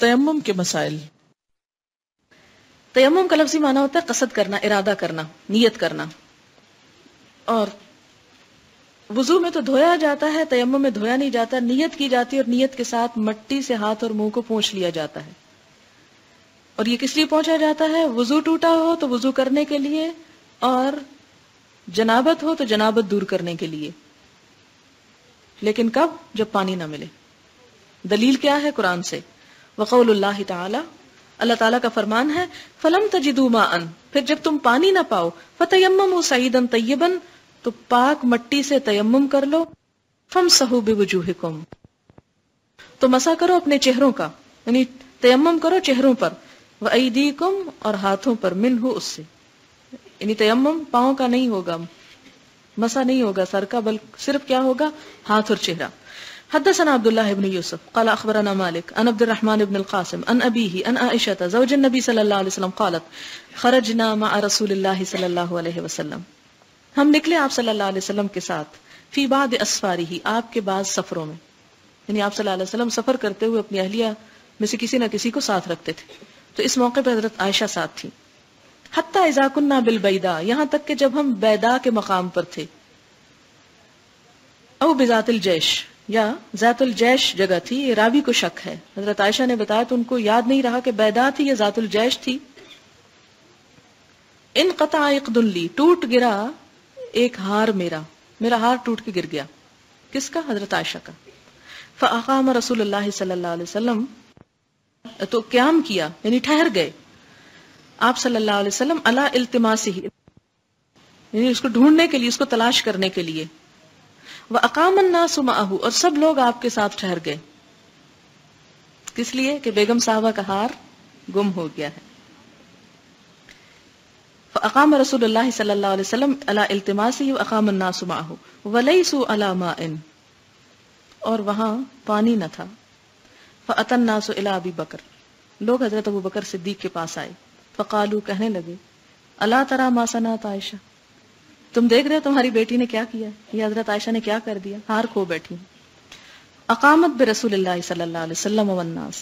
تیمم کے مسائل. تیمم کا لفظی معنی ہوتا ہے قصد کرنا، ارادہ کرنا، نیت کرنا. اور وضو میں تو دھویا جاتا ہے، تیمم میں دھویا نہیں جاتا، نیت کی جاتی ہے اور نیت کے ساتھ مٹی سے ہاتھ اور منہ کو پونچھ لیا جاتا ہے. اور یہ کس لیے پہنچا جاتا ہے؟ وضو ٹوٹا ہو تو وضو کرنے کے لیے، اور جنابت ہو تو جنابت دور کرنے کے لیے. لیکن کب؟ جب پانی نہ ملے. دلیل کیا ہے؟ قرآن سے. وقول اللہ تعالی، اللہ تعالیٰ کا فرمان ہے، فلم تجدوا ماء، پھر جب تم پانی نہ پاؤ، فتیمموا صعیدا طیبا، تو پاک مٹی سے تیمم کر لو، فامسحوا بوجوہکم، تو مسح کرو اپنے چہروں کا، یعنی تیمم کرو چہروں پر، وایدیکم، اور ہاتھوں پر، منہ، اس سے. یعنی تیمم پاؤں کا نہیں ہوگا، مسح نہیں ہوگا سر کا، بلکہ صرف کیا ہوگا؟ ہاتھ اور چہرہ. حدثنا عبد الله بن يوسف قال اخبرنا مالك عن عبد الرحمن بن القاسم عن ابيه عن عائشة زوج النبي صلى الله عليه وسلم قالت خرجنا مع رسول الله صلى الله عليه وسلم، ہم نکلے آپ صلی اللہ علیہ وسلم کے ساتھ، فی بعض اسفاره، آپ کے بعض سفروں میں. یعنی آپ صلی اللہ علیہ وسلم سفر کرتے ہوئے اپنی اہلیہ میں سے کسی نہ کسی کو ساتھ رکھتے تھے، تو اس موقع پہ حضرت عائشہ ساتھ تھی. حتی اذا كنا بالبیداء، یہاں تک کہ جب ہم بیدا کے مقام پر تھے، او بذات الجیش، یا ذات الجیش جگہ تھی، یہ راوی کو شک ہے. حضرت عائشہ نے بتایا تو ان کو یاد نہیں رہا کہ بیدا تھی یا ذات الجیش تھی. انقطع عقد لی، ٹوٹ گرا ایک ہار میرا ہار ٹوٹ کے گر گیا. کس کا؟ حضرت عائشہ کا. فاقام رسول اللہ صلی اللہ علیہ وسلم، تو قیام کیا یعنی ٹھہر گئے آپ صلی اللہ علیہ وسلم، علی التماسہ، یعنی اس کو ڈھونڈنے کے لیے، اس کو تلاش کرنے کے لیے. وَأَقَامَ النَّاسُ مَعَهُ، اور سب لوگ آپ کے ساتھ ٹھہر گئے. کس لیے؟ کہ بیگم صاحبہ کا ہار گم ہو گیا ہے. فَأَقَامَ رسول اللہ صلی اللہ علیہ وسلم علی التماسہ وَأَقَامَ النَّاسُ مَعَهُ وَلَيْسُوا عَلَى مَاءٍ، اور وہاں پانی نہ تھا. فَأَتَى النَّاسُ إِلَى أَبِي بَكْرٍ، لوگ حضرت ابو بکر صدیق کے پاس آئے. فَقَالُوا، کہنے لگے، أَلَا تَرَى مَا صَنَعَتْ عائشہ، تم دیکھ رہے ہو تمہاری بیٹی نے کیا کیا، یہ حضرت عائشہ نے کیا کر دیا، ہار کھو بیٹھی. اقامت برسول اللہ صلی اللہ علیہ وسلم والناس،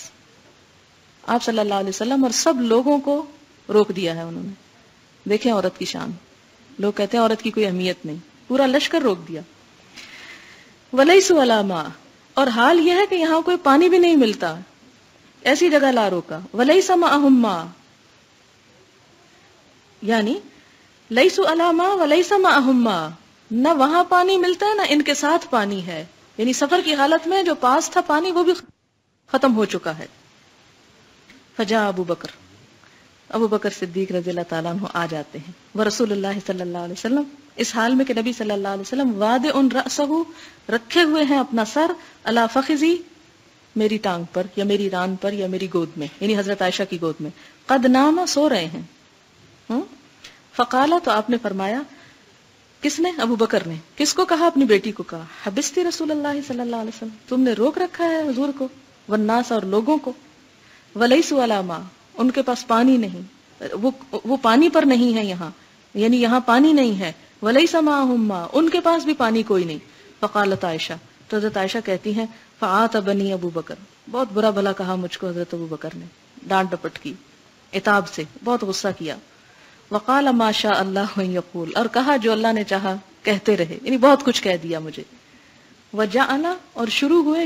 آپ صلی اللہ علیہ وسلم اور سب لوگوں کو روک دیا ہے انہوں نے. دیکھیں عورت کی شان، لوگ کہتے ہیں عورت کی کوئی اہمیت نہیں، پورا لشکر روک دیا. ولیسوا علی ماء، اور حال یہ ہے کہ یہاں کوئی پانی بھی نہیں ملتا، ایسی جگہ لا روکا. ولیس معہم ماء، یعنی لیسوا علی ماء ولیس معہم ماء، نہ وہاں پانی ملتا ہے نہ ان کے ساتھ پانی ہے. یعنی سفر کی حالت میں جو پاس تھا پانی وہ بھی ختم ہو چکا ہے. فجاء ابو بکر صدیق رضی اللہ تعالیٰ عنہ آ جاتے ہیں. ورسول اللہ صلی اللہ علیہ وسلم، اس حال میں کہ نبی صلی اللہ علیہ وسلم وادع رأسہ، رکھے ہوئے ہیں اپنا سر، علی فخذی، میری ٹانگ پر یا میری ران پر یا میری گود میں، یعنی حضرت عائشہ کی گود میں. قد نام، سو رہے ہیں. فقالا، تو آپ نے فرمایا، کس نے؟ ابو بکر نے. کس کو کہا؟ اپنی بیٹی کو کہا. حبستی رسول اللہ صلی اللہ علیہ وسلم، تم نے روک رکھا ہے حضور کو، والناس، اور لوگوں کو. ولیسوا علی ماء، ان کے پاس پانی نہیں، وہ پانی پر نہیں ہے یہاں، یعنی یہاں پانی نہیں ہے. ولیس معہم ماء، ان کے پاس بھی پانی کوئی نہیں. فقالت عائشہ، تو حضرت عائشہ کہتی ہیں، فعاتبنی ابو بکر، بہت برا بھلا کہا مجھ کو حضرت ابو بکر نے، ڈانٹ ڈپٹ کی، عتاب سے، بہت غصہ کیا. وقال ما شاء اللہ ان یقول، اور کہا جو اللہ نے چاہا کہتے رہے، یعنی بہت کچھ کہہ دیا مجھے. وجعل، اور شروع ہوئے،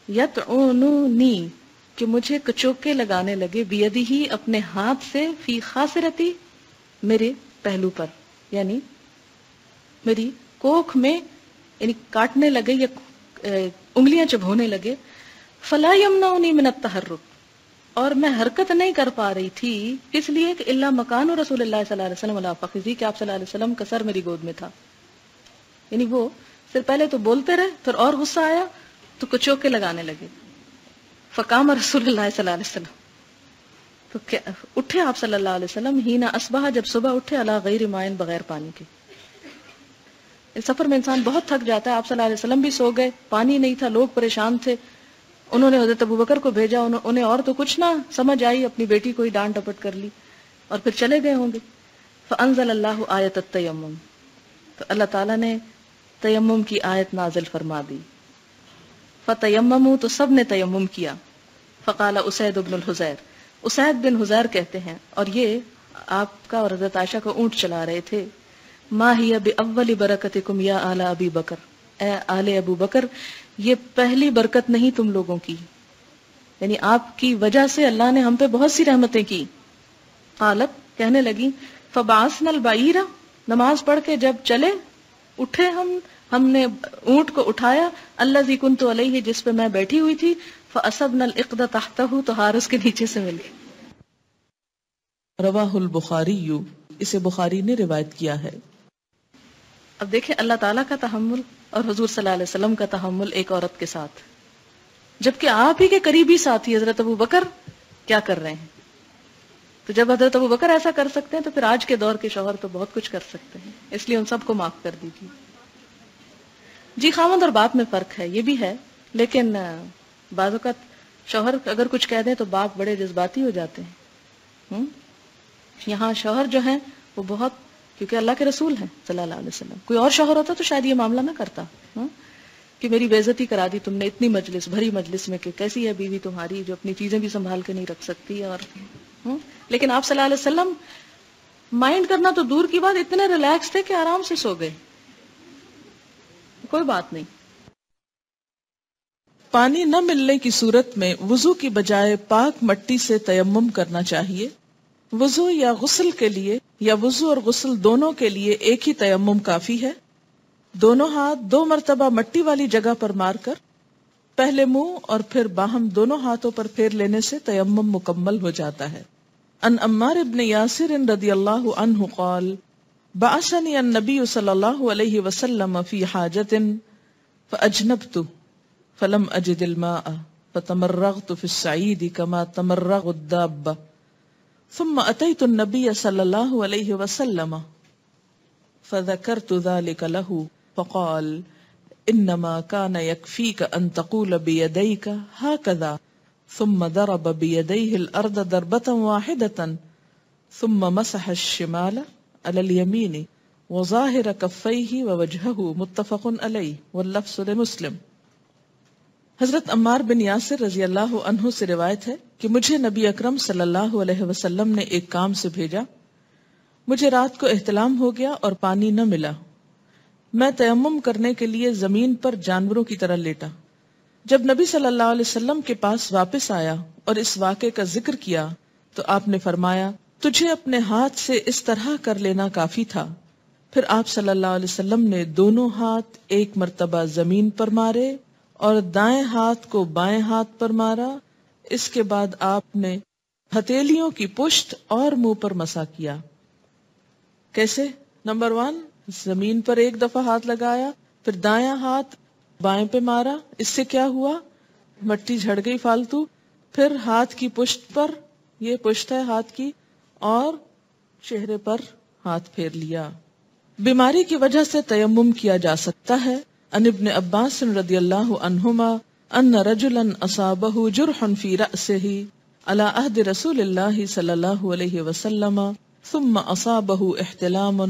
یطعنونی، کہ مجھے کچوکے لگانے لگے، بیدہی، اپنے ہاتھ سے، فی خاصرتی، میرے پہلو پر، یعنی میری کوکھ میں، یعنی کاٹنے لگے یا انگلیاں چبھونے لگے. فلا یمنعنی من التحرک، اور میں حرکت نہیں کر پا رہی تھی، اس لیے کہ الا مکان رسول اللہ صلی اللہ علیہ وسلم علی فخذی، کہ آپ صلی اللہ علیہ وسلم کا سر میری گود میں تھا. یعنی وہ صرف پہلے تو بولتے رہے، پھر اور غصہ آیا تو کچوکے لگانے لگے. فقام رسول اللہ صلی اللہ علیہ وسلم، تو اٹھے آپ صلی اللہ علیہ وسلم، ہینا اصبح، جب صبح اٹھے، علی غیر مائن، بغیر پانی کے. اس سفر میں انسان بہت تھک جاتا ہے. آپ صلی اللہ علیہ وسلم بھی سو گئے، پانی نہیں تھا، لوگ پریشان تھے. انہوں نے حضرت ابو بکر کو بھیجا، انہیں اور تو کچھ نہ سمجھ آئی، اپنی بیٹی کو ہی ڈانٹ ڈپٹ کر لی اور پھر چلے گئے ہوں گے. فانزل اللہ آیت التیمم، تو اللہ تعالیٰ نے تیمم کی آیت نازل فرما دی. فتیمموا، تو سب نے تیمم کیا. فقال اسید بن الحزیر، اسید بن حزیر کہتے ہیں، اور یہ آپ کا اور حضرت عائشہ کا اونٹ چلا رہے تھے، ما ہی باول برکتکم یا آل ابی بکر، اے آل ابو بکر یہ پہلی برکت نہیں تم لوگوں کی، یعنی آپ کی وجہ سے اللہ نے ہم پہ بہت سی رحمتیں کی. قالت کہنے لگی فبعثنا البعیر، نماز پڑھ کے جب چلے اٹھے ہم نے اونٹ کو اٹھایا، الذی کنت علیہ جس پہ میں بیٹھی ہوئی تھی، فاصبنا الاقد تحتہ تو حارس کے نیچے سے مل گئی. رواہ البخاری، اسے بخاری نے روایت کیا ہے. اب دیکھیں اللہ تعالیٰ کا تحمل اور حضور صلی اللہ علیہ وسلم کا تحمل ایک عورت کے ساتھ، جبکہ آپ ہی کے قریبی ساتھی حضرت ابو بکر کیا کر رہے ہیں. تو جب حضرت ابو بکر ایسا کر سکتے ہیں تو پھر آج کے دور کے شوہر تو بہت کچھ کر سکتے ہیں، اس لیے ان سب کو معاف کر دیجیے. جی خاوند اور باپ میں فرق ہے، یہ بھی ہے، لیکن بعض اوقات شوہر اگر کچھ کہہ دیں تو باپ بڑے جذباتی ہو جاتے ہیں. یہاں شوہر جو ہیں وہ بہت، کیونکہ اللہ کے رسول ہیں صلی اللہ علیہ وسلم، کوئی اور شوہر ہوتا تو شاید یہ معاملہ نہ کرتا کہ میری بے عزتی کرا دی تم نے اتنی مجلس، بھری مجلس میں، کہ کیسی ہے بیوی تمہاری جو اپنی چیزیں بھی سنبھال کے نہیں رکھ سکتی. اور لیکن آپ صلی اللہ علیہ وسلم مائنڈ کرنا تو دور کی بات، اتنے ریلیکس تھے کہ آرام سے سو گئے، کوئی بات نہیں. پانی نہ ملنے کی صورت میں وضو کی بجائے پاک مٹی سے تیمم کرنا چاہیے. وضو یا غسل کے لیے یا وضو اور غسل دونوں کے لیے ایک ہی تیمم کافی ہے. دونوں ہاتھ 2 مرتبہ مٹی والی جگہ پر مار کر پہلے منہ اور پھر باہم دونوں ہاتھوں پر پھیر لینے سے تیمم مکمل ہو جاتا ہے. ان عمار ابن یاسر رضی اللہ عنہ قال بعثنی النبی صلی اللہ علیہ وسلم فی حاجت فاجنبت فلم اجد الماء فتمرغت في الصعيد كما تمرغ الدابة ثم اتيت النبي صلى الله عليه وسلم فذكرت ذلك له فقال انما كان يكفيك ان تقول بيديك هكذا ثم ضرب بيديه الارض ضربة واحدة ثم مسح الشمال على اليمين وظاهر كفيه ووجهه متفق عليه واللفظ لمسلم. حضرت عمار بن یاسر رضی اللہ عنہ سے روایت ہے کہ مجھے نبی اکرم صلی اللہ علیہ وسلم نے ایک کام سے بھیجا. مجھے رات کو احتلام ہو گیا اور پانی نہ ملا. میں تیمم کرنے کے لیے زمین پر جانوروں کی طرح لیٹا. جب نبی صلی اللہ علیہ وسلم کے پاس واپس آیا اور اس واقعے کا ذکر کیا تو آپ نے فرمایا تجھے اپنے ہاتھ سے اس طرح کر لینا کافی تھا. پھر آپ صلی اللہ علیہ وسلم نے دونوں ہاتھ ایک مرتبہ زمین پر مارے اور دائیں ہاتھ کو بائیں ہاتھ پر مارا. اس کے بعد آپ نے ہتھیلیوں کی پشت اور منہ پر مسح کیا. کیسے؟ نمبر 1 زمین پر ایک دفعہ ہاتھ لگایا، پھر دایاں ہاتھ بائیں پہ مارا. اس سے کیا ہوا؟ مٹی جھڑ گئی فالتو. پھر ہاتھ کی پشت پر، یہ پشت ہے ہاتھ کی، اور چہرے پر ہاتھ پھیر لیا. بیماری کی وجہ سے تیمم کیا جا سکتا ہے. ان ابن عباس رضی اللہ عنہما ان رجلا اصابه جرح في رأسه على عهد رسول الله صلی اللہ علیہ وسلم ثم اصابه احتلام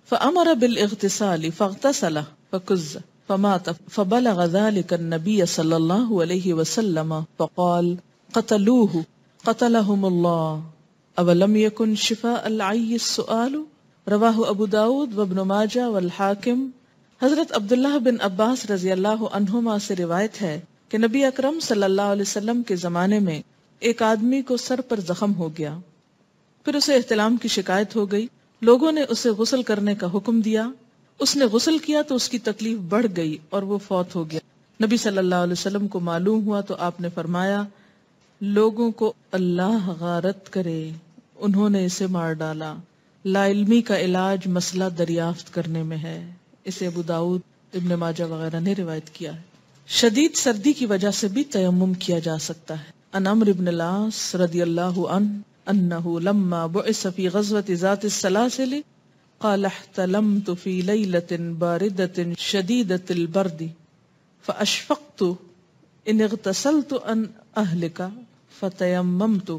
فامر بالاغتسال فاغتسل فكز فمات فبلغ ذلك النبي صلی اللہ علیہ وسلم فقال قتلوه قتلهم الله اولم يكن شفاء العي السؤال. رواہ ابو داود وابن ماجہ والحاکم. حضرت عبداللہ بن عباس رضی اللہ عنہما سے روایت ہے کہ نبی اکرم صلی اللہ علیہ وسلم کے زمانے میں ایک آدمی کو سر پر زخم ہو گیا. پھر اسے احتلام کی شکایت ہو گئی. لوگوں نے اسے غسل کرنے کا حکم دیا. اس نے غسل کیا تو اس کی تکلیف بڑھ گئی اور وہ فوت ہو گیا. نبی صلی اللہ علیہ وسلم کو معلوم ہوا تو آپ نے فرمایا لوگوں کو اللہ غارت کرے، انہوں نے اسے مار ڈالا. لا علمی کا علاج مسئلہ دریافت کرنے میں ہے. اسے ابو داؤد، ابن ماجہ وغیرہ نے روایت کیا ہے. شدید سردی کی وجہ سے بھی تیمم کیا جا سکتا ہے. ان عمرو بن العاص رضی اللہ عنہ انه لما بعث في غزوة ذات السلاسل قال احتلمت في ليلة باردة شديدة البرد فأشفقت إن اغتسلت أن أهلك فتيممت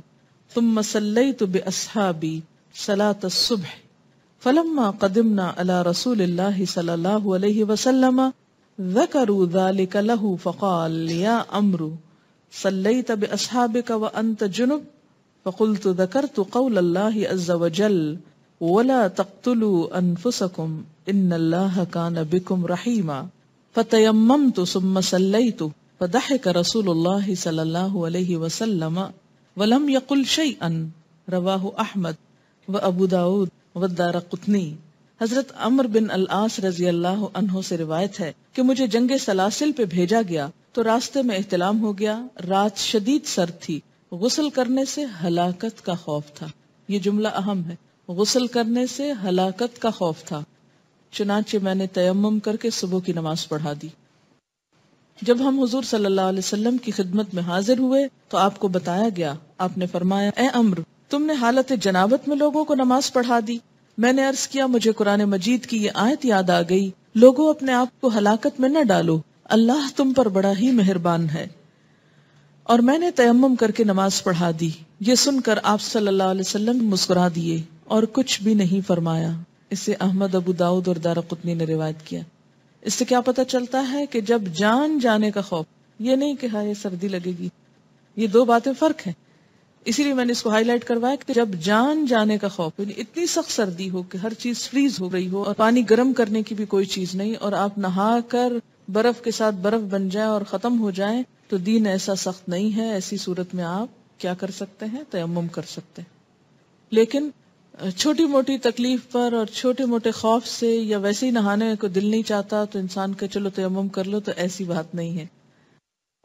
ثم صليت بأصحابي صلاة الصبح فلما قدمنا على رسول الله صلى الله عليه وسلم ذكروا ذلك له فقال يا عمرو صلیت باصحابک وانت جنب فقلت ذکرت قول اللہ عز وجل ولا تقتلوا انفسکم ان اللہ کان بکم رحیما فتیممت ثم صلیت فضحک رسول اللہ صلی اللہ علیہ وسلم ولم یقل شیئا رواہ احمد و ابو داود و الدارقطنی۔ حضرت عمرو بن العاص رضی اللہ عنہ سے روایت ہے کہ مجھے جنگ سلاسل پہ بھیجا گیا تو راستے میں احتلام ہو گیا، رات شدید سرد تھی، غسل کرنے سے ہلاکت کا خوف تھا۔ یہ جملہ اہم ہے، غسل کرنے سے ہلاکت کا خوف تھا، چنانچہ میں نے تیمم کر کے صبح کی نماز پڑھا دی۔ جب ہم حضور صلی اللہ علیہ وسلم کی خدمت میں حاضر ہوئے تو آپ کو بتایا گیا، آپ نے فرمایا اے عمرو، تم نے حالت جنابت میں لوگوں کو نماز پڑھا دی۔ میں نے عرض کیا مجھے قرآن مجید کی یہ آیت یاد آ گئی، لوگوں اپنے آپ کو ہلاکت میں نہ ڈالو، اللہ تم پر بڑا ہی مہربان ہے، اور میں نے تیمم کر کے نماز پڑھا دی۔ یہ سن کر آپ صلی اللہ علیہ وسلم مسکرا دیے اور کچھ بھی نہیں فرمایا۔ اسے احمد، ابو داؤد اور دارقطنی نے روایت کیا۔ اس سے کیا پتہ چلتا ہے کہ جب جان جانے کا خوف، یہ نہیں کہ ہاں یہ سردی لگے گی، یہ دو باتیں فرق ہیں، اسی لیے میں نے اس کو ہائی لائٹ کروایا کہ جب جان جانے کا خوف، یعنی اتنی سخت سردی ہو کہ ہر چیز فریز ہو رہی ہو اور پانی گرم کرنے کی بھی کوئی چیز نہیں، اور آپ نہا کر برف کے ساتھ برف بن جائیں اور ختم ہو جائیں، تو دین ایسا سخت نہیں ہے۔ ایسی صورت میں آپ کیا کر سکتے ہیں؟ تیمم کر سکتے ہیں۔ لیکن چھوٹی موٹی تکلیف پر اور چھوٹے موٹے خوف سے یا ویسے ہی نہانے کو دل نہیں چاہتا تو انسان کہ چلو تیمم کر لو، تو ایسی بات نہیں ہے۔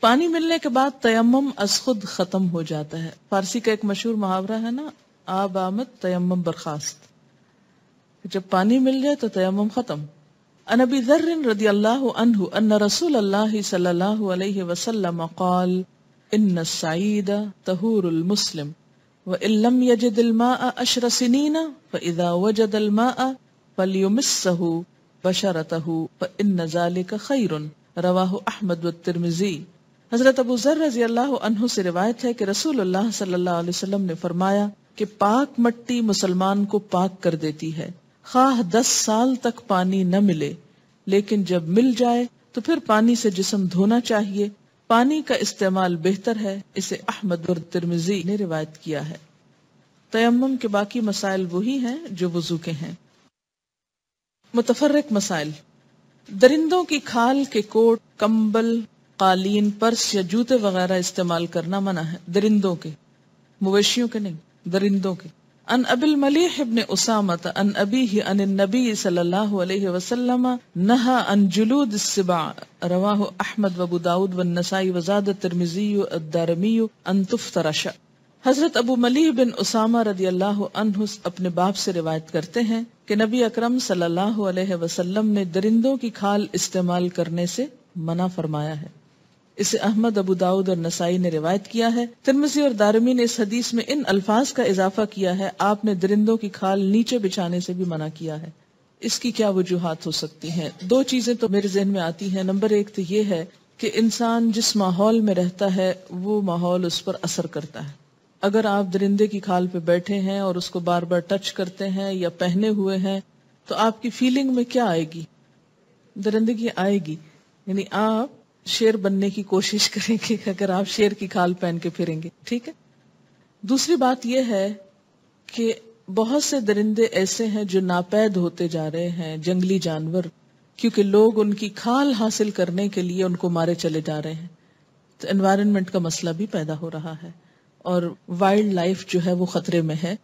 پانی ملنے کے بعد تیمم از خود ختم ہو جاتا ہے۔ فارسی کا ایک مشہور محاورہ ہے نا، آب آمد تیمم برخاست، جب پانی مل جائے تو تیمم ختم۔ عن ابی ذر رضی اللہ عنہ ان رسول اللہ صلی اللہ علیہ وسلم قال ان السعید طہور المسلم وان لم یجد الماء 10 سنین فاذا وجد الماء فلیمسه بشرته فان ذلك خیر، رواہ احمد والترمذی۔ حضرت ابو ذر رضی اللہ عنہ سے روایت ہے کہ رسول اللہ صلی اللہ علیہ وسلم نے فرمایا کہ پاک مٹی مسلمان کو پاک کر دیتی ہے، خواہ 10 سال تک پانی نہ ملے، لیکن جب مل جائے تو پھر پانی سے جسم دھونا چاہیے، پانی کا استعمال بہتر ہے۔ اسے احمد اور ترمذی نے روایت کیا ہے۔ تیمم کے باقی مسائل وہی ہیں جو وضو کے ہیں۔ متفرق مسائل۔ درندوں کی کھال کے کوٹ، کمبل، قالین، پرس یا جوتے وغیرہ استعمال کرنا منع ہے، درندوں کے، مویشیوں کے نہیں، درندوں کے۔ ان ابی الملیح ابن اسامۃ ان ابیہ ان النبی صلی اللہ علیہ وسلم نہى عن جلود السباع، رواہ احمد وابو داود والنسائی وزاد الترمذی الدارمی ان تفترش۔ حضرت ابو ملیح بن اسامہ رضی اللہ عنہ اپنے باپ سے روایت کرتے ہیں کہ نبی اکرم صلی اللہ علیہ وسلم نے درندوں کی کھال استعمال کرنے سے منع فرمایا ہے۔ اسے احمد، ابو داؤد اور نسائی نے روایت کیا ہے۔ ترمذی اور دارمی نے اس حدیث میں ان الفاظ کا اضافہ کیا ہے، آپ نے درندوں کی کھال نیچے بچھانے سے بھی منع کیا ہے۔ اس کی کیا وجوہات ہو سکتی ہیں؟ 2 چیزیں تو میرے ذہن میں آتی ہیں۔ نمبر 1 تو یہ ہے کہ انسان جس ماحول میں رہتا ہے وہ ماحول اس پر اثر کرتا ہے۔ اگر آپ درندے کی کھال پہ بیٹھے ہیں اور اس کو بار بار ٹچ کرتے ہیں یا پہنے ہوئے ہیں تو آپ کی فیلنگ میں کیا آئے گی؟ درندگی آئے گی، یعنی آپ شیر بننے کی کوشش کریں گے اگر آپ شیر کی کھال پہن کے پھریں گے، ٹھیک ہے۔ دوسری بات یہ ہے کہ بہت سے درندے ایسے ہیں جو ناپید ہوتے جا رہے ہیں، جنگلی جانور، کیونکہ لوگ ان کی کھال حاصل کرنے کے لیے ان کو مارے چلے جا رہے ہیں، تو انوائرنمنٹ کا مسئلہ بھی پیدا ہو رہا ہے، اور وائلڈ لائف جو ہے وہ خطرے میں ہے،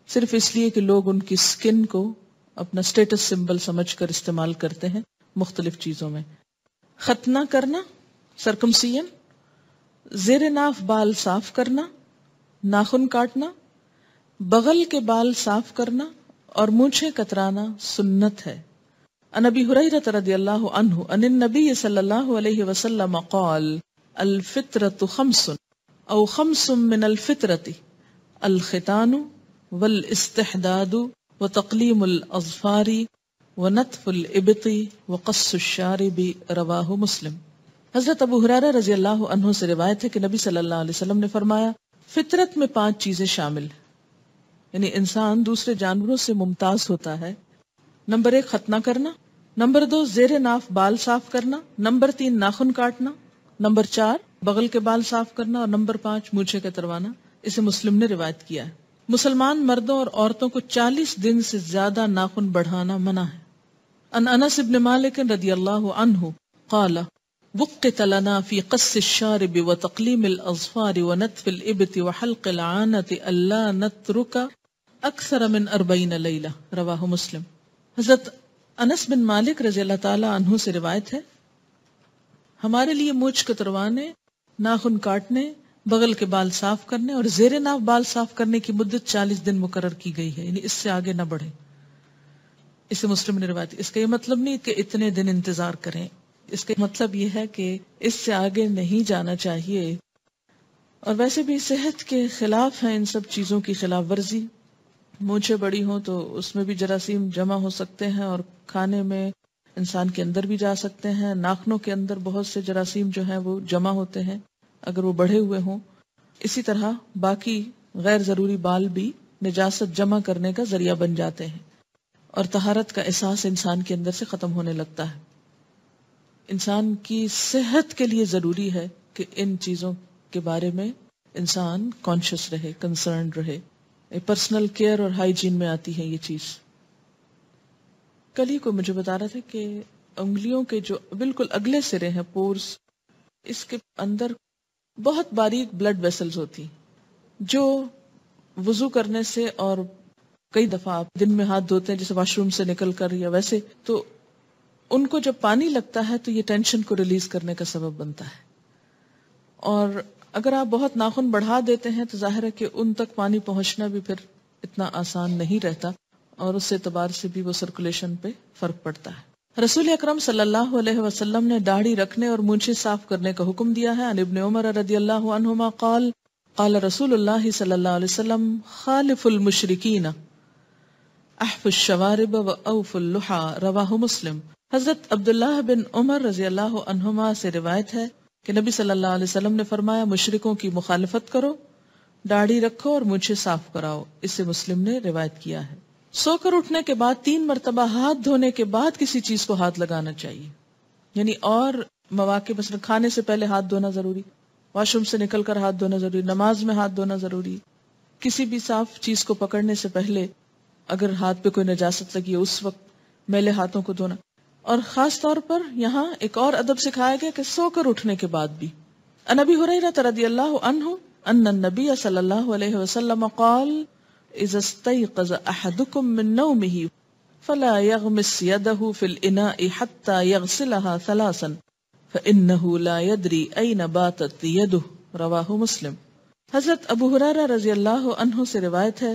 صرف اس لیے کہ لوگ ان کی سکن کو اپنا سٹیٹس سمبل سمجھ کر استعمال کرتے ہیں مختلف چیزوں میں۔ ختنہ کرنا، سرکمسیئن، زیر ناف بال صاف کرنا، ناخن کاٹنا، بغل کے بال صاف کرنا اور مونچھیں کترانا سنت ہے۔ عن ابی ہریرہ رضی اللہ عنہ ان النبی صلی اللہ علیہ وسلم قال الفطرۃ 5 او 5 من الفطرۃ الختان والاستحداد وتقلیم الاظفار ونتف الابط وقص الشارب، رواہ مسلم۔ حضرت ابو ہریرہ رضی اللہ عنہ سے روایت ہے کہ نبی صلی اللہ علیہ وسلم نے فرمایا فطرت میں 5 چیزیں شامل ہیں، یعنی انسان دوسرے جانوروں سے ممتاز ہوتا ہے۔ نمبر 1 ختنہ کرنا، نمبر 2 زیر ناف بال صاف کرنا، نمبر 3 ناخن کاٹنا، نمبر 4 بغل کے بال صاف کرنا، اور نمبر 5 مونچھیں کتروانا. اسے مسلم نے روایت کیا ہے. مسلمان مردوں اور عورتوں کو 40 دن سے زیادہ ناخن بڑھانا منع ہے. ان انس بن مالک رضی اللہ عنہ قال وقت لنا في قص الشارب وتقليم الأظفار ونتف الإبط وحلق العانة ألا نترك أكثر من 40 ليلة. رواہ مسلم. حضرت انس بن مالک رضی اللہ تعالی عنہ سے روایت ہے، ہمارے لیے مونچھ کتروانے، ناخن کاٹنے، بغل کے بال صاف کرنے اور زیر ناف بال صاف کرنے کی مدت 40 دن مقرر کی گئی ہے، یعنی اس سے آگے نہ بڑھے. اسے مسلم نے روایت. اس کا یہ مطلب نہیں کہ اتنے دن انتظار کریں، اس کا مطلب یہ ہے کہ اس سے آگے نہیں جانا چاہیے. اور ویسے بھی صحت کے خلاف ہیں ان سب چیزوں کی خلاف ورزی. مونچھیں بڑی ہوں تو اس میں بھی جراثیم جمع ہو سکتے ہیں اور کھانے میں انسان کے اندر بھی جا سکتے ہیں. ناخنوں کے اندر بہت سے جراثیم جو ہیں وہ جمع ہوتے ہیں اگر وہ بڑھے ہوئے ہوں. اسی طرح باقی غیر ضروری بال بھی نجاست جمع کرنے کا ذریعہ بن جاتے ہیں اور طہارت کا احساس انسان کے اندر سے ختم ہونے لگتا ہے. انسان کی صحت کے لیے ضروری ہے کہ ان چیزوں کے بارے میں انسان کانشیس رہے، کنسرنڈ رہے. پرسنل کیئر اور ہائیجین میں آتی ہے یہ چیز. کل ہی کو مجھے بتا رہا تھا کہ انگلیوں کے جو بالکل اگلے سرے ہیں، پورس، اس کے اندر بہت باریک بلڈ ویسلز ہوتی جو وضو کرنے سے اور کئی دفعہ آپ دن میں ہاتھ دھوتے ہیں جیسے واش روم سے نکل کر یا ویسے، تو ان کو جب پانی لگتا ہے تو یہ ٹینشن کو ریلیز کرنے کا سبب بنتا ہے. اور اگر آپ بہت ناخن بڑھا دیتے ہیں تو ظاہر ہے کہ ان تک پانی پہنچنا بھی پھر اتنا آسان نہیں رہتا اور اس اعتبار سے بھی وہ سرکولیشن پہ فرق پڑتا ہے. رسول اکرم صلی اللہ علیہ وسلم نے داڑھی رکھنے اور مونچھیں صاف کرنے کا حکم دیا ہے. عن ابن عمر رضی اللہ عنہما قال قال رسول اللہ صلی اللہ علیہ وسلم خالف المشرکین احف الشوارب و اوف اللحى. رواہ مسلم. حضرت عبداللہ بن عمر رضی اللہ عنہما سے روایت ہے کہ نبی صلی اللہ علیہ وسلم نے فرمایا مشرکوں کی مخالفت کرو، داڑھی رکھو اور مونچھیں صاف کراؤ. اسے مسلم نے روایت کیا ہے. سو کر اٹھنے کے بعد 3 مرتبہ ہاتھ دھونے کے بعد کسی چیز کو ہاتھ لگانا چاہیے. یعنی اور مواقع مثلا کھانے سے پہلے ہاتھ دھونا ضروری، واش روم سے نکل کر ہاتھ دھونا ضروری، نماز میں ہاتھ دھونا ضروری، کسی بھی صاف چیز کو پکڑنے سے پہلے اگر ہاتھ پہ کوئی نجاست لگی ہے اس وقت میلے ہاتھوں کو دھونا. اور خاص طور پر یہاں ایک اور ادب سکھایا گیا کہ سو کر اٹھنے کے بعد بھی. عن ابی ہریرہ رضی اللہ عنہ ان النبی صلی اللہ علیہ وسلم قال اذا استيقظ احدكم من نومه فلا يغمس يده في الاناء حتى يغسلها 3 فانه لا يدري اين باتت يده. رواہ مسلم. حضرت ابو ہریرہ رضی اللہ عنہ سے روایت ہے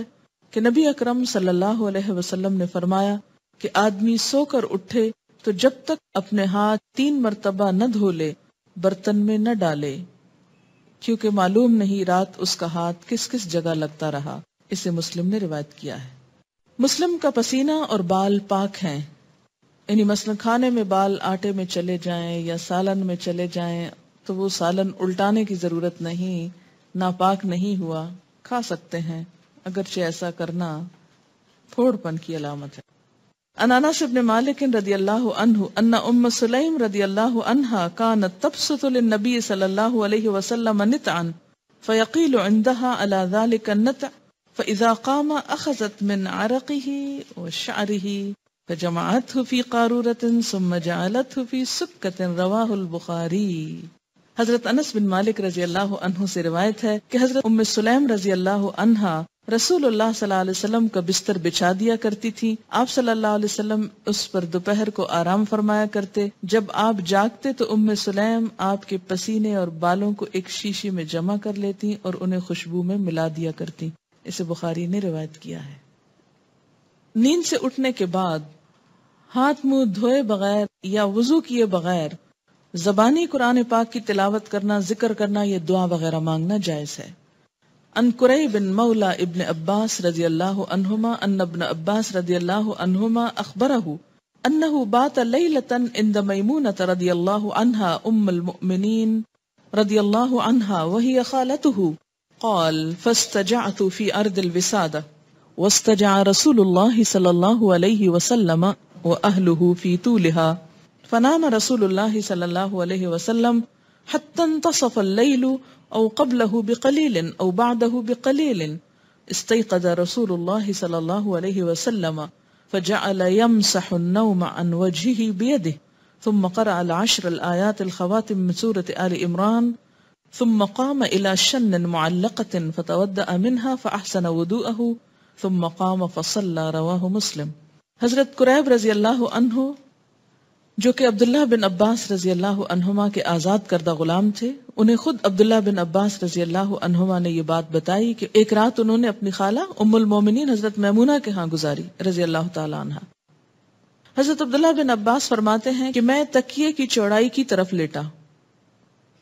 کہ نبی اکرم صلی اللہ علیہ وسلم نے فرمایا کہ آدمی سو کر اٹھے تو جب تک اپنے ہاتھ 3 مرتبہ نہ دھو لے برتن میں نہ ڈالے، کیونکہ معلوم نہیں رات اس کا ہاتھ کس کس جگہ لگتا رہا. اسے مسلم نے روایت کیا ہے. مسلم کا پسینہ اور بال پاک ہیں، یعنی مثلا کھانے میں بال آٹے میں چلے جائیں یا سالن میں چلے جائیں تو وہ سالن الٹانے کی ضرورت نہیں، ناپاک نہیں ہوا، کھا سکتے ہیں، اگرچہ ایسا کرنا پھوڑ پن کی علامت ہے. عن انس بن مالک رضی اللہ عنہ ان ام سلیم رضی اللہ عنہا كانت تبسط للنبی صلی اللہ علیہ وسلم نتعا فيقيل عندها على ذلك النتع فإذا قام أخذت من عرقه وشعره فجمعته في قارورة ثم جعلته في سكة. رواه البخاری. حضرت انس بن مالک رضی اللہ عنہ سے روایت ہے کہ حضرت ام سلیم رضی اللہ عنہا رسول اللہ صلی اللہ علیہ وسلم کا بستر بچھا دیا کرتی تھی. آپ صلی اللہ علیہ وسلم اس پر دوپہر کو آرام فرمایا کرتے. جب آپ جاگتے تو ام سلیم آپ کے پسینے اور بالوں کو ایک شیشی میں جمع کر لیتی اور انہیں خوشبو میں ملا دیا کرتی. اسے بخاری نے روایت کیا ہے. نیند سے اٹھنے کے بعد ہاتھ منہ دھوئے بغیر یا وضو کیے بغیر زبانی قرآن پاک کی تلاوت کرنا، ذکر کرنا یا دعا وغیرہ مانگنا جائز ہے. ان قریب بن مولا ابن عباس رضی اللہ عنہما ان ابن عباس رضی اللہ عنہما اخبرہ انہ بات لیلتا عند میمونۃ رضی اللہ عنہا ام المؤمنین رضی اللہ عنہا وہی خالتہ قال فاستجعت في ارض الوسادة واستجع رسول اللہ صلی اللہ علیہ وسلم واہلہ في طولها فنام رسول اللہ صلی اللہ علیہ وسلم حتى انتصف الليل أو قبله بقليل أو بعده بقليل استيقظ رسول الله صلى الله عليه وسلم فجعل يمسح النوم عن وجهه بيده ثم قرأ العشر الآيات الخواتم من سورة آل عمران ثم قام إلى شن معلقة فتودأ منها فأحسن وضوءه ثم قام فصلى رواہ مسلم. حضرت قریب رضی اللہ عنہ جو کہ عبداللہ بن عباس رضی اللہ عنہما کے آزاد کردہ غلام تھے، انہیں خود عبداللہ بن عباس رضی اللہ عنہما نے یہ بات بتائی کہ ایک رات انہوں نے اپنی خالہ ام المومنین حضرت میمونہ کے ہاں گزاری رضی اللہ تعالی عنہا. حضرت عبداللہ بن عباس فرماتے ہیں کہ میں تکیے کی چوڑائی کی طرف لیٹا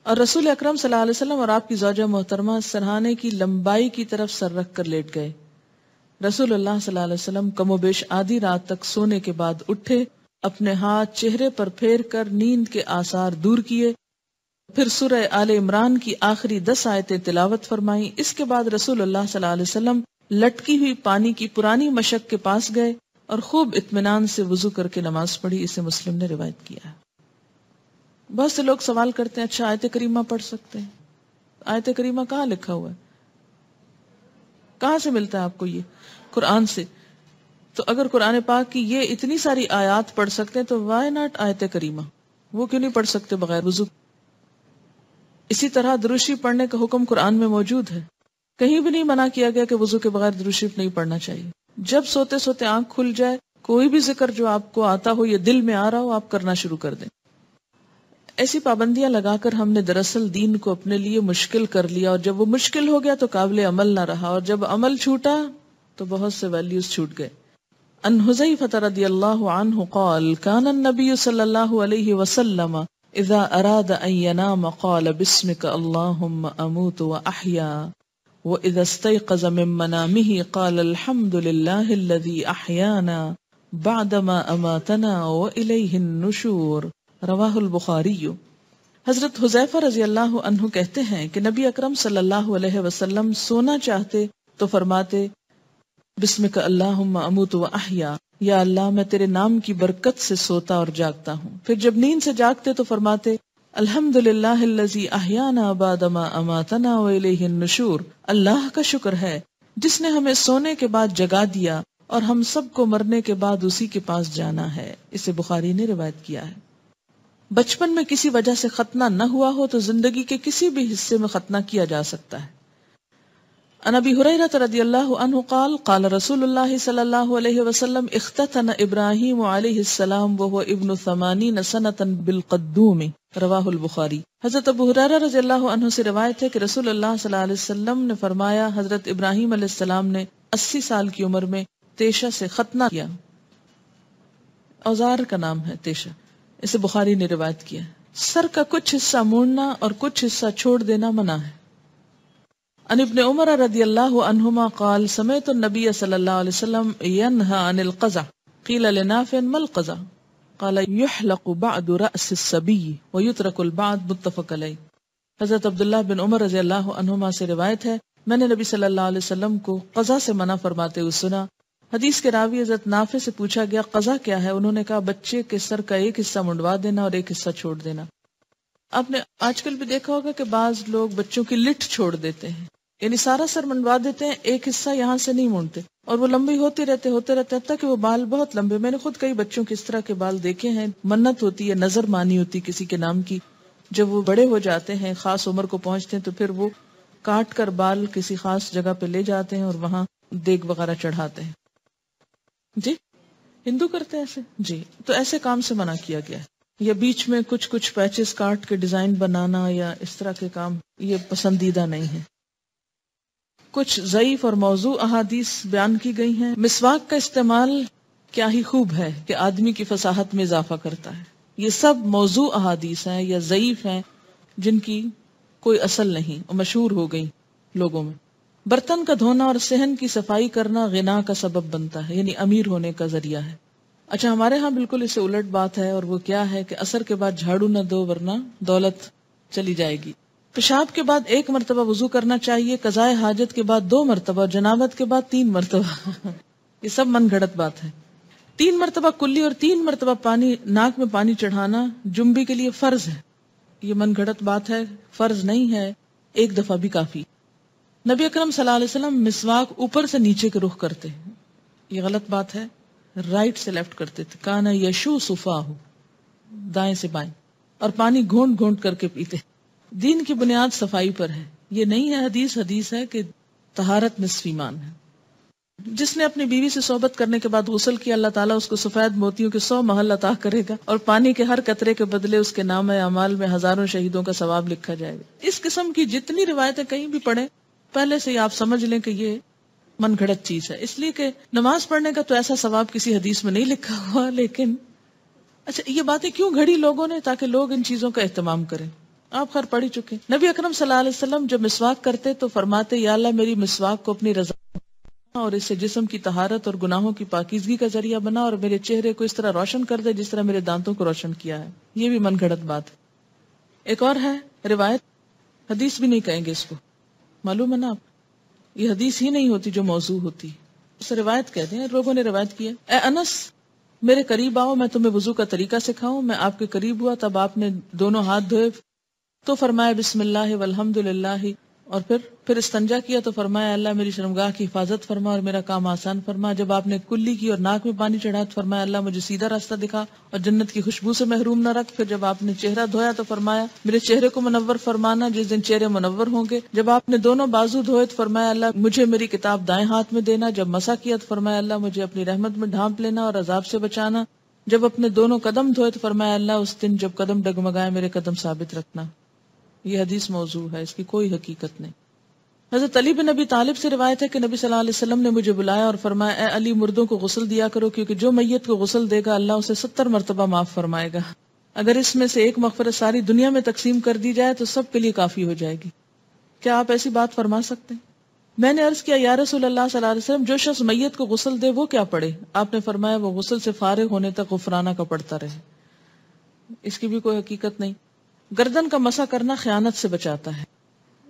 اور رسول اکرم صلی اللہ علیہ وسلم اور آپ کی زوجہ محترمہ سرہانے کی لمبائی کی طرف سر رکھ کر لیٹ گئے. رسول اللہ صلی اللہ علیہ وسلم کم و بیش آدھی رات تک سونے کے بعد اٹھے، اپنے ہاتھ چہرے پر پھیر کر نیند کے آثار دور کیے، پھر سورہ آل عمران کی آخری 10 آیتیں تلاوت فرمائیں. اس کے بعد رسول اللہ صلی اللہ علیہ وسلم لٹکی ہوئی پانی کی پرانی مشک کے پاس گئے اور خوب اطمینان سے وضو کر کے نماز پڑھی. اسے مسلم نے روایت کیا ہے. بہت سے لوگ سوال کرتے ہیں اچھا آیت کریمہ پڑھ سکتے ہیں؟ آیت کریمہ کہاں لکھا ہوا ہے؟ کہاں سے ملتا ہے آپ کو؟ یہ قرآن سے. تو اگر قرآن پاک کی یہ اتنی ساری آیات پڑھ سکتے ہیں تو وائی ناٹ آیت کریمہ؟ وہ کیوں نہیں پڑھ سکتے بغیر وضو؟ اسی طرح درود شریف پڑھنے کا حکم قرآن میں موجود ہے. کہیں بھی نہیں منع کیا گیا کہ وضو کے بغیر درود شریف نہیں پڑھنا چاہیے. جب سوتے سوتے آنکھ کھل جائے کوئی بھی ذکر جو آپ کو آتا ہو یا دل میں آ رہا ہو آپ کرنا شروع کر دیں. ایسی پابندیاں لگا کر ہم نے دراصل دین کو اپنے لیے مشکل کر لیا، اور جب وہ مشکل ہو گیا تو قابل عمل نہ رہا، اور جب عمل چھوٹا تو بہت سے ویلیوز چھوٹ گئے. ان حذیفہ رضی اللہ عنہ قال کان النبی صلی اللہ علیہ وسلم اذا اراد ان ینام قال بسمک اللہم اموت واحیا واذا استيقظ من منامه قال الحمد للہ الذی احیانا بعدما اماتنا والیہ النشور. رواہ البخاری. حضرت حذیفہ رضی اللہ عنہ کہتے ہیں کہ نبی اکرم صلی اللہ علیہ وسلم سونا چاہتے تو فرماتے بسمک اللہم اموت و احیا، یا اللہ میں تیرے نام کی برکت سے سوتا اور جاگتا ہوں. پھر جب نیند سے جاگتے تو فرماتے الحمدللہ الذی احیانا بعد ما اماتنا والیہ النشور. اللہ کا شکر ہے جس نے ہمیں سونے کے بعد جگا دیا اور ہم سب کو مرنے کے بعد اسی کے پاس جانا ہے. اسے بخاری نے روایت کیا ہے. بچپن میں کسی وجہ سے ختنہ نہ ہوا ہو تو زندگی کے کسی بھی حصے میں ختنہ کیا جا سکتا ہے. عن ابی ہریرہ رضی اللہ عنہ قال قال رسول اللہ صلی اللہ علیہ وسلم اختتن ابراہیم علیہ السلام وهو ابن 80 سنة بالقدوم. رواہ البخاری. حضرت ابو ہریرہ رضی اللہ عنہ سے روایت ہے کہ رسول اللہ صلی اللہ علیہ وسلم نے فرمایا حضرت ابراہیم علیہ السلام نے 80 سال کی عمر میں تیشہ سے ختنہ کیا. اوزار کا نام ہے تیشہ. اسے بخاری نے روایت کیا. سر کا کچھ حصہ موڑنا اور کچھ حصہ چھوڑ دینا منع ہے. عن ابن عمر رضی اللہ عنہما قال سمعت النبی صلی اللہ علیہ وسلم ينهى عن القزع قیل لنافع ما القزع قال يحلق بعد رأس الصبي ويترك البعض. متفق علیہ. حضرت عبداللہ بن عمر رضی اللہ عنہما سے روایت ہے میں نے نبی صلی اللہ علیہ وسلم کو قزع سے منع فرماتے ہوئے سنا. حدیث کے راوی حضرت نافع سے پوچھا گیا قزع کیا ہے؟ انہوں نے کہا بچے کے سر کا ایک حصہ منڈوا دینا اور ایک حصہ چھوڑ دینا. آپ نے آج کل بھی دیکھا ہوگا کہ بعض لوگ بچوں کی لٹ چھوڑ دیتے ہیں، یعنی سارا سر منڈوا دیتے ہیں، ایک حصہ یہاں سے نہیں مونڈتے، اور وہ لمبی ہوتے رہتے حتیٰ کہ وہ بال بہت لمبے. میں نے خود کئی بچوں کے اس طرح کے بال دیکھے ہیں. منت ہوتی ہے، نظر مانی ہوتی کسی کے نام کی. جب وہ بڑے ہو جاتے ہیں، خاص عمر کو پہنچتے ہیں، تو پھر وہ کاٹ کر بال کسی خاص جگہ پہ لے جاتے ہیں اور وہاں دیگ وغیرہ چڑھاتے ہیں. جی ہندو کرتے ہیں ایسے. جی تو ایسے کام سے منع کیا گیا ہے. یا بیچ میں کچھ پیچز کاٹ کے ڈیزائن بنانا یا اس طرح کے کام یہ پسندیدہ نہیں ہے. کچھ ضعیف اور موضوع احادیث بیان کی گئی ہیں. مسواک کا استعمال کیا ہی خوب ہے کہ آدمی کی فصاحت میں اضافہ کرتا ہے. یہ سب موضوع احادیث ہیں یا ضعیف ہیں جن کی کوئی اصل نہیں اور مشہور ہو گئی لوگوں میں. برتن کا دھونا اور صحن کی صفائی کرنا غنا کا سبب بنتا ہے، یعنی امیر ہونے کا ذریعہ ہے. اچھا ہمارے ہاں بالکل اسے الٹ بات ہے، اور وہ کیا ہے کہ عصر کے بعد جھاڑو نہ دو ورنہ دولت چلی جائے گی. پیشاب کے بعد 1 مرتبہ وضو کرنا چاہیے، قضائے حاجت کے بعد 2 مرتبہ، جنابت کے بعد 3 مرتبہ. یہ سب من گھڑت بات ہے. 3 مرتبہ کلی اور 3 مرتبہ ناک میں پانی چڑھانا جنبی کے لیے فرض ہے. یہ من گھڑت بات ہے، فرض نہیں ہے، ایک دفعہ بھی کافی۔ نبی اکرم صلی اللہ علیہ وسلم مسواک اوپر سے نیچے کے رخ کرتے ہیں، یہ غلط بات ہے، رائٹ سے لیفٹ کرتے تھے۔ کانا یشو صفاہ، دائیں سے بائیں، اور پانی گھونٹ گھونٹ کر کے پیتے۔ دین کی بنیاد صفائی پر ہے، یہ نہیں ہے حدیث ہے کہ طہارت نصف ایمان ہے۔ جس نے اپنی بیوی سے صحبت کرنے کے بعد غسل کیا، اللہ تعالیٰ اس کو سفید موتیوں کے 100 محل عطا کرے گا، اور پانی کے ہر قطرے کے بدلے اس کے نام اعمال میں ہزاروں شہیدوں کا ثواب لکھا جائے گا۔ اس قسم کی جتنی روایتیں کہیں بھی پڑھیں، پہلے سے ہی آپ سمجھ لیں کہ یہ من گھڑت چیز ہے، اس لیے کہ نماز پڑھنے کا تو ایسا ثواب کسی حدیث میں نہیں لکھا ہوا، لیکن اچھا یہ باتیں کیوں گھڑی لوگوں نے؟ تاکہ لوگ ان چیزوں کا اہتمام کریں۔ آپ خیر پڑھ ہی چکے۔ نبی اکرم صلی اللہ علیہ وسلم جب مسواک کرتے تو فرماتے، یا اللہ میری مسواک کو اپنی رضا اور اس سے جسم کی طہارت اور گناہوں کی پاکیزگی کا ذریعہ بنا، اور میرے چہرے کو اس طرح روشن کر دے جس طرح میرے دانتوں کو روشن کیا ہے۔ یہ بھی من گھڑت بات ہے۔ ایک اور ہے روایت، حدیث بھی نہیں کہیں گے اس کو، معلوم ہے نا آپ، یہ حدیث ہی نہیں ہوتی جو موضوع ہوتی، اسے روایت کہتے ہیں۔ لوگوں نے روایت کی ہے، اے انس میرے قریب آؤ، میں تمہیں وضو کا طریقہ سکھاؤں۔ میں آپ کے قریب ہوا، تب آپ نے دونوں ہاتھ دھوئے تو فرمایا بسم اللہ والحمد للہ، اور پھر استنجا کیا تو فرمایا اللہ میری شرمگاہ کی حفاظت فرما اور میرا کام آسان فرما۔ جب آپ نے کلی کی اور ناک میں پانی چڑھا تو فرمایا اللہ مجھے سیدھا راستہ دکھا اور جنت کی خوشبو سے محروم نہ رکھ۔ پھر جب آپ نے چہرہ دھویا تو فرمایا میرے چہرے کو منور فرمانا جس دن چہرے منور ہوں گے۔ جب آپ نے دونوں بازو دھوئے تو فرمایا اللہ مجھے میری کتاب دائیں ہاتھ میں دینا۔ جب مسح کیا تو فرمایا اللہ مجھے اپنی رحمت میں ڈھانپ لینا اور عذاب سے بچانا۔ جب اپنے دونوں قدم دھوئے تو فرمایا اللہ اس دن جب قدم ڈگمگائے میرے قدم ثابت رکھنا۔ یہ حدیث موضوع ہے، اس کی کوئی حقیقت نہیں۔ حضرت علی بن ابی طالب سے روایت ہے کہ نبی صلی اللہ علیہ وسلم نے مجھے بلایا اور فرمایا اے علی مردوں کو غسل دیا کرو، کیونکہ جو میت کو غسل دے گا اللہ اسے 70 مرتبہ معاف فرمائے گا۔ اگر اس میں سے ایک مغفرت ساری دنیا میں تقسیم کر دی جائے تو سب کے لیے کافی ہو جائے گی۔ کیا آپ ایسی بات فرما سکتے ہیں؟ میں نے عرض کیا یا رسول اللہ صلی اللہ علیہ وسلم جو شخص میت کو غسل دے وہ کیا پڑھے؟ آپ نے فرمایا وہ غسل سے فارغ ہونے تک غفرانہ کا پڑھتا رہے۔ اس کی بھی کوئی حقیقت نہیں۔ گردن کا مسح کرنا خیانت سے بچاتا ہے،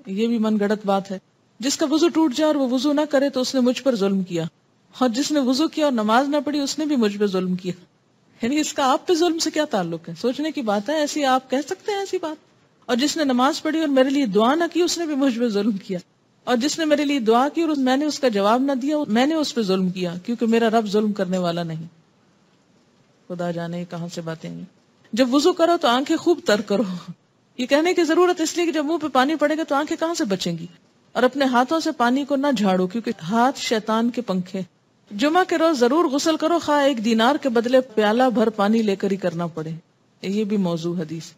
یہ بھی من گھڑت بات ہے۔ جس کا وضو ٹوٹ جائے اور وہ وضو نہ کرے تو اس نے مجھ پر ظلم کیا، اور جس نے وضو کیا اور نماز نہ پڑھی اس نے بھی مجھ پہ ظلم کیا۔ یعنی اس کا آپ پہ ظلم سے کیا تعلق ہے؟ سوچنے کی بات ہے، ایسی آپ کہہ سکتے ہیں ایسی بات؟ اور جس نے نماز پڑھی اور میرے لیے دعا نہ کی اس نے بھی مجھ پہ ظلم کیا، اور جس نے میرے لیے دعا کی اور میں نے اس کا جواب نہ دیا میں نے اس پہ ظلم کیا، کیونکہ میرا رب ظلم کرنے والا نہیں۔ خدا جانے کہاں سے باتیں ہیں۔ جب وضو کرو تو آنکھیں خوب تر کرو، یہ کہنے کی ضرورت اس لیے کہ جب منہ پہ پانی پڑے گا تو آنکھیں کہاں سے بچیں گی، اور اپنے ہاتھوں سے پانی کو نہ جھاڑو کیونکہ ہاتھ شیطان کے پنکھے۔ جمعہ کے روز ضرور غسل کرو، خواہ 1 دینار کے بدلے پیالہ بھر پانی لے کر ہی کرنا پڑے، یہ بھی موضوع حدیث۔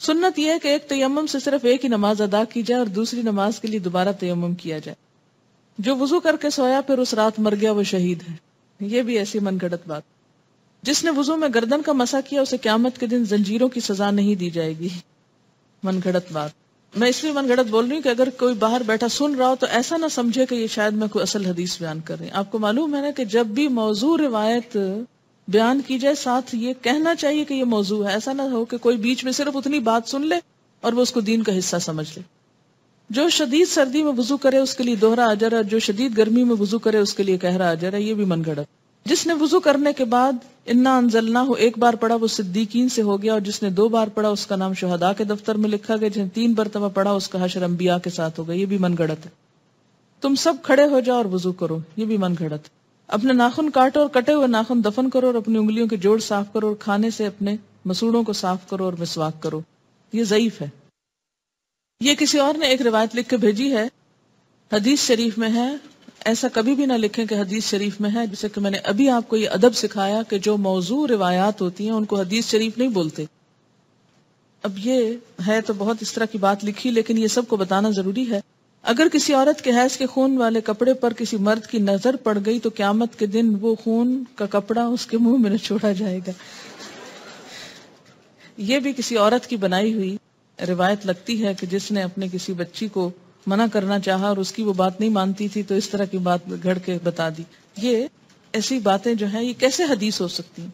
سنت یہ ہے کہ ایک تیمم سے صرف ایک ہی نماز ادا کی جائے اور دوسری نماز کے لیے دوبارہ تیمم کیا جائے۔ جو وضو کر کے سویا پھر اس رات مر گیا وہ شہید ہے، یہ بھی ایسی من گھڑت بات۔ جس نے وضو میں گردن کا مسح کیا اسے قیامت کے دن زنجیروں کی سزا نہیں دی جائے گی، من گھڑت بات۔ میں اس لیے من گھڑت بول رہی ہوں کہ اگر کوئی باہر بیٹھا سن رہا ہو تو ایسا نہ سمجھے کہ یہ شاید میں کوئی اصل حدیث بیان کر رہی ہوں۔ آپ کو معلوم ہے نا کہ جب بھی موضوع روایت بیان کی جائے ساتھ یہ کہنا چاہیے کہ یہ موضوع ہے، ایسا نہ ہو کہ کوئی بیچ میں صرف اتنی بات سن لے اور وہ اس کو دین کا حصہ سمجھ لے۔ جو شدید سردی میں وضو کرے اس کے لیے دوہرا اجر ہے، جو شدید گرمی میں وضو کرے اس کے لیے گہرا اجر ہے، یہ بھی من گھڑت۔ جس نے وضو کرنے کے بعد انا انزلناہ ایک بار پڑھا وہ صدیقین سے ہو گیا، اور جس نے 2 بار پڑھا اس کا نام شہداء کے دفتر میں لکھا گیا، جس نے 3 مرتبہ پڑھا اس کا حشر انبیاء کے ساتھ ہوگا، یہ بھی من گھڑت ہے۔ تم سب کھڑے ہو جاؤ اور وضو کرو، یہ بھی من گھڑت۔ اپنے ناخن کاٹو اور کٹے ہوئے ناخن دفن کرو، اور اپنی انگلیوں کے جوڑ صاف کرو، اور کھانے سے اپنے مسوڑوں کو صاف کرو اور مسواک کرو، یہ ضعیف ہے۔ یہ کسی اور نے ایک روایت لکھ کے بھیجی ہے، حدیث شریف میں ہے، ایسا کبھی بھی نہ لکھیں کہ حدیث شریف میں ہے، جیسے کہ میں نے ابھی آپ کو یہ ادب سکھایا کہ جو موضوع روایات ہوتی ہیں ان کو حدیث شریف نہیں بولتے۔ اب یہ ہے تو بہت اس طرح کی بات لکھی، لیکن یہ سب کو بتانا ضروری ہے۔ اگر کسی عورت کے حیض کے خون والے کپڑے پر کسی مرد کی نظر پڑ گئی تو قیامت کے دن وہ خون کا کپڑا اس کے منہ میں نہ چھوڑا جائے گا۔ یہ بھی کسی عورت کی بنائی ہوئی روایت لگتی ہے کہ جس نے اپنے کسی بچی کو منع کرنا چاہا اور اس کی وہ بات نہیں مانتی تھی تو اس طرح کی بات گھڑ کے بتا دی۔ یہ ایسی باتیں جو ہیں یہ کیسے حدیث ہو سکتی ہیں؟